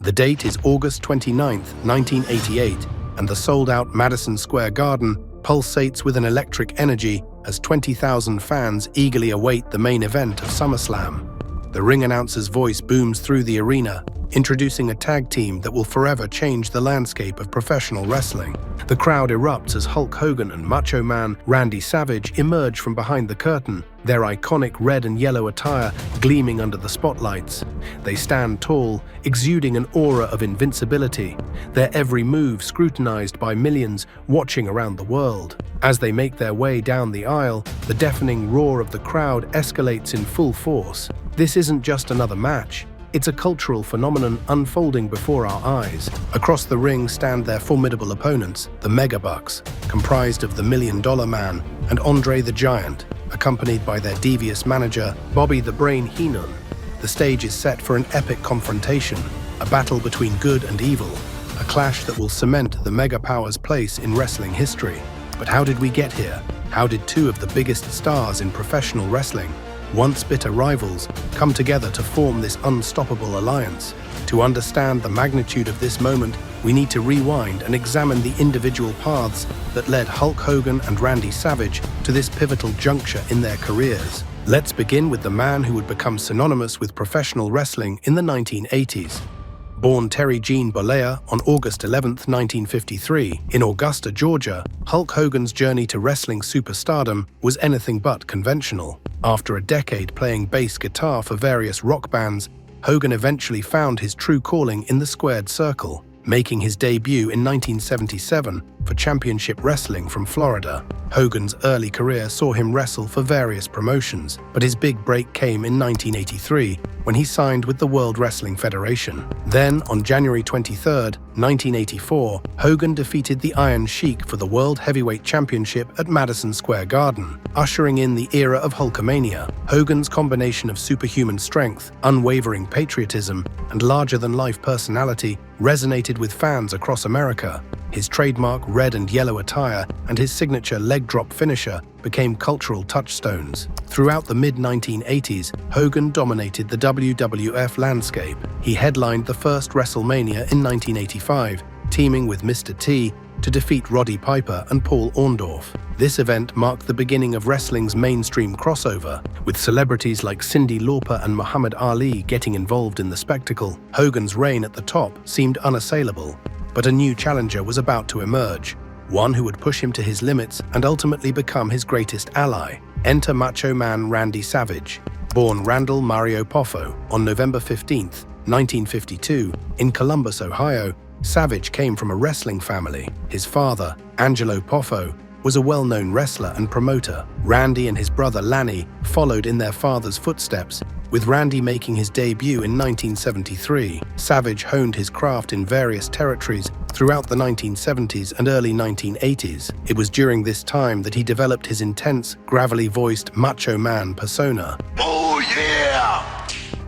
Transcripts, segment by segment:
The date is August 29, 1988, and the sold-out Madison Square Garden pulsates with an electric energy as 20,000 fans eagerly await the main event of SummerSlam. The ring announcer's voice booms through the arena, introducing a tag team that will forever change the landscape of professional wrestling. The crowd erupts as Hulk Hogan and Macho Man Randy Savage emerge from behind the curtain, their iconic red and yellow attire gleaming under the spotlights. They stand tall, exuding an aura of invincibility, their every move scrutinized by millions watching around the world. As they make their way down the aisle, the deafening roar of the crowd escalates in full force. This isn't just another match. It's a cultural phenomenon unfolding before our eyes. Across the ring stand their formidable opponents, the Megabucks, comprised of the $1 Million Man and André the Giant, accompanied by their devious manager, Bobby the Brain Heenan. The stage is set for an epic confrontation, a battle between good and evil, a clash that will cement the Mega Powers' place in wrestling history. But how did we get here? How did two of the biggest stars in professional wrestling, once bitter rivals, come together to form this unstoppable alliance? To understand the magnitude of this moment, we need to rewind and examine the individual paths that led Hulk Hogan and Randy Savage to this pivotal juncture in their careers. Let's begin with the man who would become synonymous with professional wrestling in the 1980s. Born Terry Gene Bollea on August 11, 1953, in Augusta, Georgia, Hulk Hogan's journey to wrestling superstardom was anything but conventional. After a decade playing bass guitar for various rock bands, Hogan eventually found his true calling in the squared circle, making his debut in 1977 for Championship Wrestling from Florida. Hogan's early career saw him wrestle for various promotions, but his big break came in 1983 when he signed with the World Wrestling Federation. Then, on January 23, 1984, Hogan defeated the Iron Sheik for the World Heavyweight Championship at Madison Square Garden, ushering in the era of Hulkamania. Hogan's combination of superhuman strength, unwavering patriotism, and larger-than-life personality resonated with fans across America. His trademark red and yellow attire and his signature leg drop finisher became cultural touchstones. Throughout the mid-1980s, Hogan dominated the WWF landscape. He headlined the first WrestleMania in 1985, teaming with Mr. T to defeat Roddy Piper and Paul Orndorff. This event marked the beginning of wrestling's mainstream crossover, with celebrities like Cyndi Lauper and Muhammad Ali getting involved in the spectacle. Hogan's reign at the top seemed unassailable, but a new challenger was about to emerge, one who would push him to his limits and ultimately become his greatest ally. Enter Macho Man Randy Savage. Born Randall Mario Poffo on November 15, 1952, in Columbus, Ohio, Savage came from a wrestling family. His father, Angelo Poffo, was a well-known wrestler and promoter. Randy and his brother Lanny followed in their father's footsteps, with Randy making his debut in 1973. Savage honed his craft in various territories throughout the 1970s and early 1980s. It was during this time that he developed his intense, gravelly-voiced Macho Man persona. Oh yeah!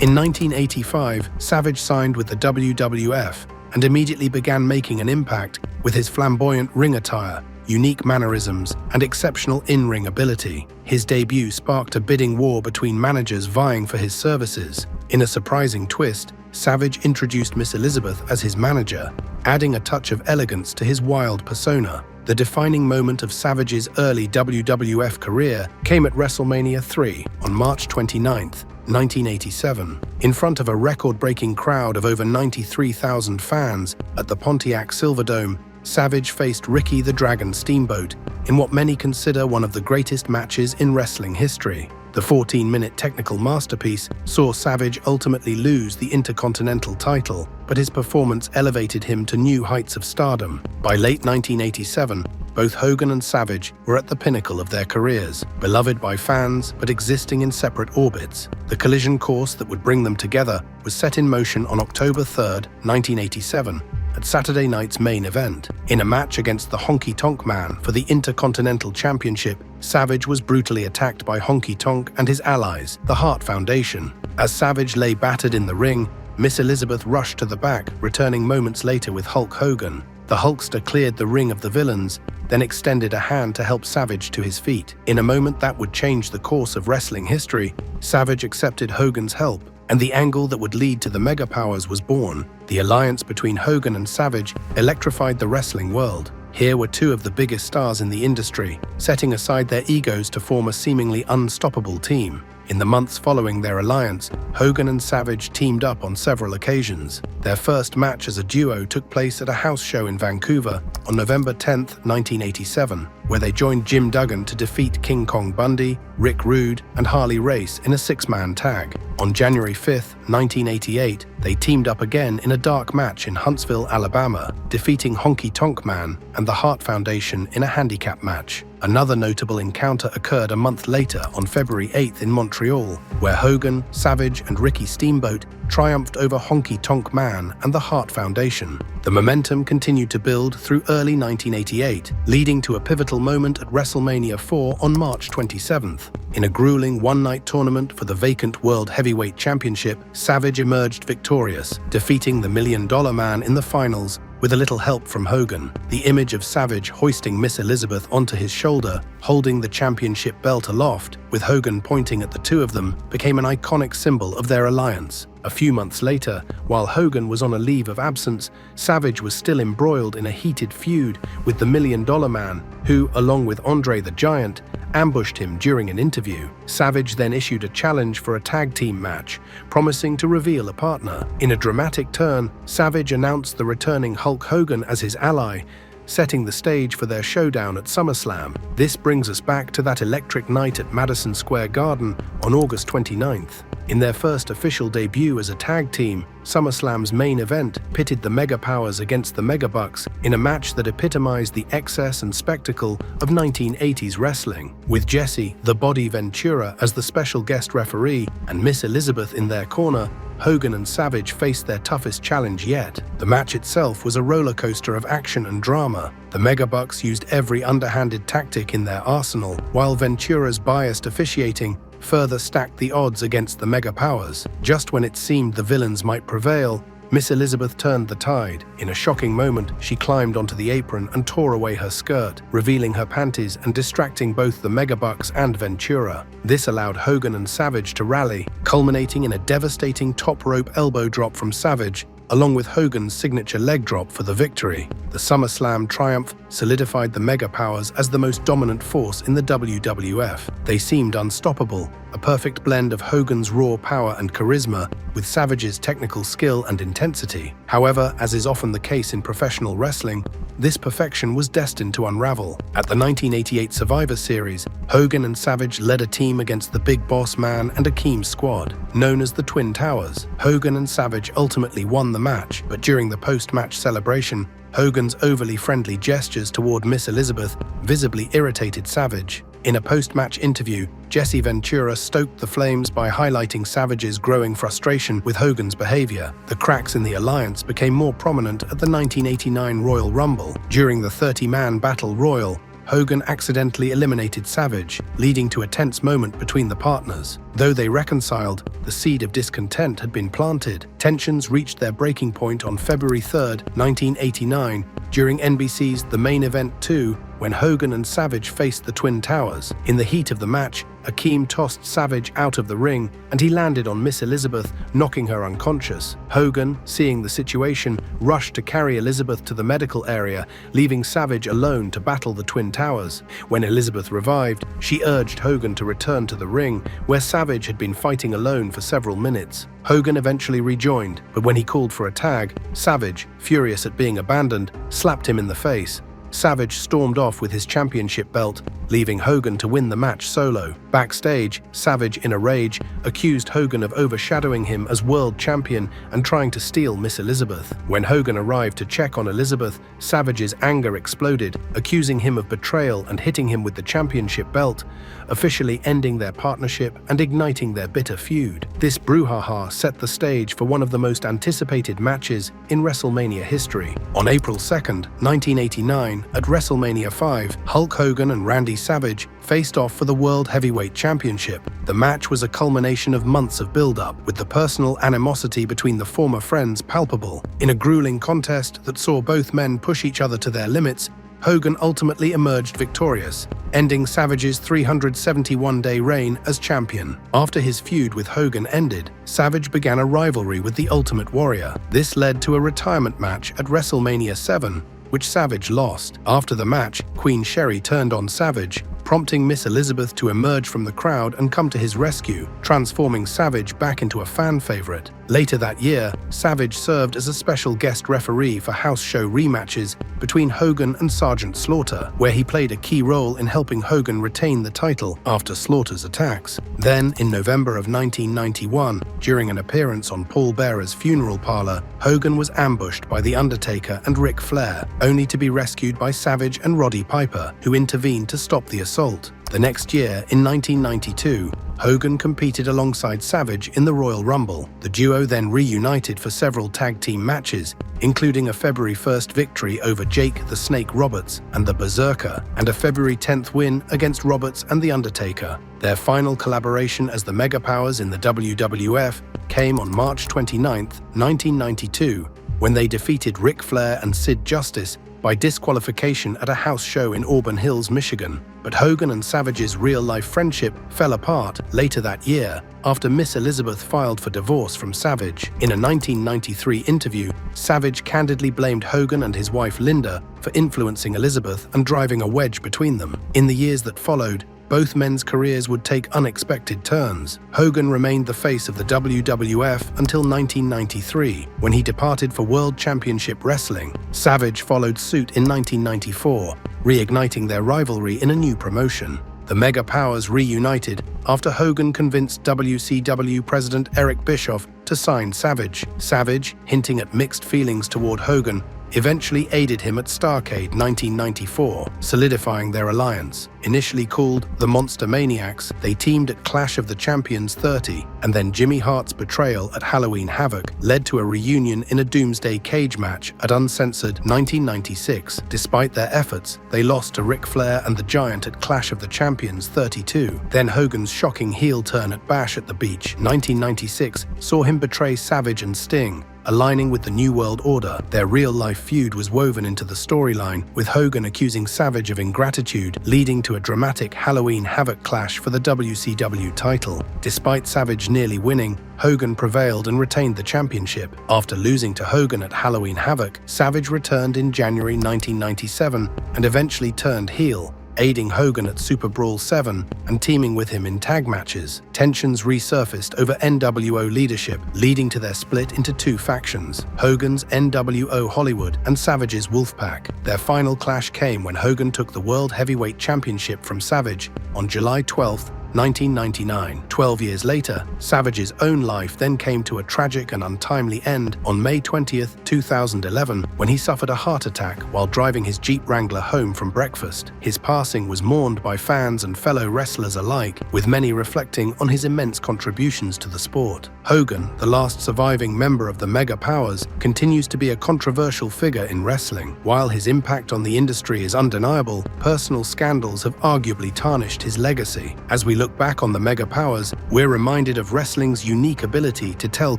In 1985, Savage signed with the WWF and immediately began making an impact with his flamboyant ring attire, unique mannerisms, and exceptional in-ring ability. His debut sparked a bidding war between managers vying for his services. In a surprising twist, Savage introduced Miss Elizabeth as his manager, adding a touch of elegance to his wild persona. The defining moment of Savage's early WWF career came at WrestleMania 3 on March 29, 1987. In front of a record-breaking crowd of over 93,000 fans at the Pontiac Silverdome, Savage faced Ricky the Dragon Steamboat in what many consider one of the greatest matches in wrestling history. The 14-minute technical masterpiece saw Savage ultimately lose the Intercontinental title, but his performance elevated him to new heights of stardom. By late 1987, both Hogan and Savage were at the pinnacle of their careers, beloved by fans but existing in separate orbits. The collision course that would bring them together was set in motion on October 3, 1987, at Saturday night's main event. In a match against the Honky Tonk Man for the Intercontinental Championship, Savage was brutally attacked by Honky Tonk and his allies, the Hart Foundation. As Savage lay battered in the ring, Miss Elizabeth rushed to the back, returning moments later with Hulk Hogan. The Hulkster cleared the ring of the villains, then extended a hand to help Savage to his feet. In a moment that would change the course of wrestling history, Savage accepted Hogan's help, and the angle that would lead to the Mega Powers was born. The alliance between Hogan and Savage electrified the wrestling world. Here were two of the biggest stars in the industry, setting aside their egos to form a seemingly unstoppable team. In the months following their alliance, Hogan and Savage teamed up on several occasions. Their first match as a duo took place at a house show in Vancouver on November 10, 1987, where they joined Jim Duggan to defeat King Kong Bundy, Rick Rude, and Harley Race in a six-man tag. On January 5, 1988, they teamed up again in a dark match in Huntsville, Alabama, defeating Honky Tonk Man and the Hart Foundation in a handicap match. Another notable encounter occurred a month later on February 8 in Montreal, where Hogan, Savage, and Ricky Steamboat triumphed over Honky Tonk Man and the Hart Foundation. The momentum continued to build through early 1988, leading to a pivotal moment at WrestleMania 4 on March 27th. In a grueling one-night tournament for the vacant World Heavyweight Championship, Savage emerged victorious, defeating the $1 Million Man in the finals with a little help from Hogan. The image of Savage hoisting Miss Elizabeth onto his shoulder, holding the championship belt aloft, with Hogan pointing at the two of them, became an iconic symbol of their alliance. A few months later, while Hogan was on a leave of absence, Savage was still embroiled in a heated feud with the $1 Million Man, who, along with André the Giant, ambushed him during an interview. Savage then issued a challenge for a tag team match, promising to reveal a partner. In a dramatic turn, Savage announced the returning Hulk Hogan as his ally, setting the stage for their showdown at SummerSlam. This brings us back to that electric night at Madison Square Garden on August 29th. In their first official debut as a tag team, SummerSlam's main event pitted the Mega Powers against the Mega Bucks in a match that epitomized the excess and spectacle of 1980s wrestling. With Jesse, the Body Ventura, as the special guest referee and Miss Elizabeth in their corner, Hogan and Savage faced their toughest challenge yet. The match itself was a roller coaster of action and drama. The Mega Bucks used every underhanded tactic in their arsenal, while Ventura's biased officiating further stacked the odds against the Mega Powers. Just when it seemed the villains might prevail, Miss Elizabeth turned the tide. In a shocking moment, she climbed onto the apron and tore away her skirt, revealing her panties and distracting both the Megabucks and Ventura. This allowed Hogan and Savage to rally, culminating in a devastating top rope elbow drop from Savage, along with Hogan's signature leg drop for the victory. The SummerSlam triumph solidified the Mega Powers as the most dominant force in the WWF. They seemed unstoppable, a perfect blend of Hogan's raw power and charisma with Savage's technical skill and intensity. However, as is often the case in professional wrestling, this perfection was destined to unravel. At the 1988 Survivor Series, Hogan and Savage led a team against the Big Boss Man and Akeem's squad, known as the Twin Towers. Hogan and Savage ultimately won the match, but during the post-match celebration, Hogan's overly friendly gestures toward Miss Elizabeth visibly irritated Savage. In a post-match interview, Jesse Ventura stoked the flames by highlighting Savage's growing frustration with Hogan's behavior. The cracks in the alliance became more prominent at the 1989 Royal Rumble. During the 30-man Battle Royal, Hogan accidentally eliminated Savage, leading to a tense moment between the partners. Though they reconciled, the seed of discontent had been planted. Tensions reached their breaking point on February 3, 1989, during NBC's The Main Event 2, when Hogan and Savage faced the Twin Towers. In the heat of the match, Akeem tossed Savage out of the ring, and he landed on Miss Elizabeth, knocking her unconscious. Hogan, seeing the situation, rushed to carry Elizabeth to the medical area, leaving Savage alone to battle the Twin Towers. When Elizabeth revived, she urged Hogan to return to the ring, where Savage had been fighting alone for several minutes. Hogan eventually rejoined, but when he called for a tag, Savage, furious at being abandoned, slapped him in the face. Savage stormed off with his championship belt, leaving Hogan to win the match solo. Backstage, Savage, in a rage, accused Hogan of overshadowing him as world champion and trying to steal Miss Elizabeth. When Hogan arrived to check on Elizabeth, Savage's anger exploded, accusing him of betrayal and hitting him with the championship belt, officially ending their partnership and igniting their bitter feud. This brouhaha set the stage for one of the most anticipated matches in WrestleMania history. On April 2, 1989, at WrestleMania 5, Hulk Hogan and Randy Savage faced off for the World Heavyweight Championship. The match was a culmination of months of build-up, with the personal animosity between the former friends palpable. In a grueling contest that saw both men push each other to their limits, Hogan ultimately emerged victorious, ending Savage's 371-day reign as champion. After his feud with Hogan ended, Savage began a rivalry with the Ultimate Warrior. This led to a retirement match at WrestleMania 7, which Savage lost. After the match, Queen Sherry turned on Savage, prompting Miss Elizabeth to emerge from the crowd and come to his rescue, transforming Savage back into a fan favorite. Later that year, Savage served as a special guest referee for house show rematches between Hogan and Sergeant Slaughter, where he played a key role in helping Hogan retain the title after Slaughter's attacks. Then, in November of 1991, during an appearance on Paul Bearer's funeral parlor, Hogan was ambushed by The Undertaker and Ric Flair, only to be rescued by Savage and Roddy Piper, who intervened to stop the assault. The next year, in 1992, Hogan competed alongside Savage in the Royal Rumble. The duo then reunited for several tag team matches, including a February 1st victory over Jake the Snake Roberts and the Berserker, and a February 10th win against Roberts and The Undertaker. Their final collaboration as the Mega Powers in the WWF came on March 29, 1992, when they defeated Ric Flair and Sid Justice by disqualification at a house show in Auburn Hills, Michigan. But Hogan and Savage's real-life friendship fell apart later that year after Miss Elizabeth filed for divorce from Savage. In a 1993 interview, Savage candidly blamed Hogan and his wife Linda for influencing Elizabeth and driving a wedge between them. In the years that followed, both men's careers would take unexpected turns. Hogan remained the face of the WWF until 1993, when he departed for World Championship Wrestling. Savage followed suit in 1994, reigniting their rivalry in a new promotion. The Mega Powers reunited after Hogan convinced WCW President Eric Bischoff to sign Savage. Savage, hinting at mixed feelings toward Hogan, eventually aided him at Starrcade 1994, solidifying their alliance. Initially called the Monster Maniacs, they teamed at Clash of the Champions 30, and then Jimmy Hart's betrayal at Halloween Havoc led to a reunion in a Doomsday Cage match at Uncensored 1996. Despite their efforts, they lost to Ric Flair and the Giant at Clash of the Champions 32. Then Hogan's shocking heel turn at Bash at the Beach 1996 saw him betray Savage and Sting, aligning with the New World Order. Their real-life feud was woven into the storyline, with Hogan accusing Savage of ingratitude, leading to a dramatic Halloween Havoc clash for the WCW title. Despite Savage nearly winning, Hogan prevailed and retained the championship. After losing to Hogan at Halloween Havoc, Savage returned in January 1997 and eventually turned heel, aiding Hogan at Super Brawl 7 and teaming with him in tag matches. Tensions resurfaced over NWO leadership, leading to their split into two factions, Hogan's NWO Hollywood and Savage's Wolfpack. Their final clash came when Hogan took the World Heavyweight Championship from Savage on July 12, 1999. 12 years later, Savage's own life then came to a tragic and untimely end on May 20, 2011, when he suffered a heart attack while driving his Jeep Wrangler home from breakfast. His passing was mourned by fans and fellow wrestlers alike, with many reflecting on his immense contributions to the sport. Hogan, the last surviving member of the Mega Powers, continues to be a controversial figure in wrestling. While his impact on the industry is undeniable, personal scandals have arguably tarnished his legacy. As we look back on the Mega Powers, we're reminded of wrestling's unique ability to tell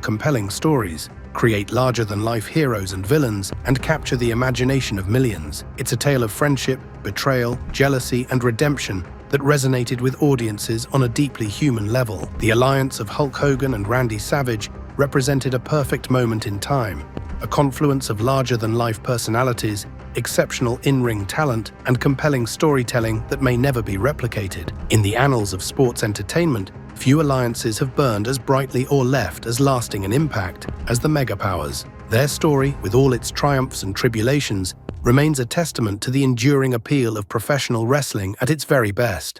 compelling stories, create larger-than-life heroes and villains, and capture the imagination of millions. It's a tale of friendship, betrayal, jealousy, and redemption that resonated with audiences on a deeply human level. The alliance of Hulk Hogan and Randy Savage represented a perfect moment in time, a confluence of larger-than-life personalities, exceptional in-ring talent, and compelling storytelling that may never be replicated. In the annals of sports entertainment, few alliances have burned as brightly or left as lasting an impact as the Mega Powers. Their story, with all its triumphs and tribulations, remains a testament to the enduring appeal of professional wrestling at its very best.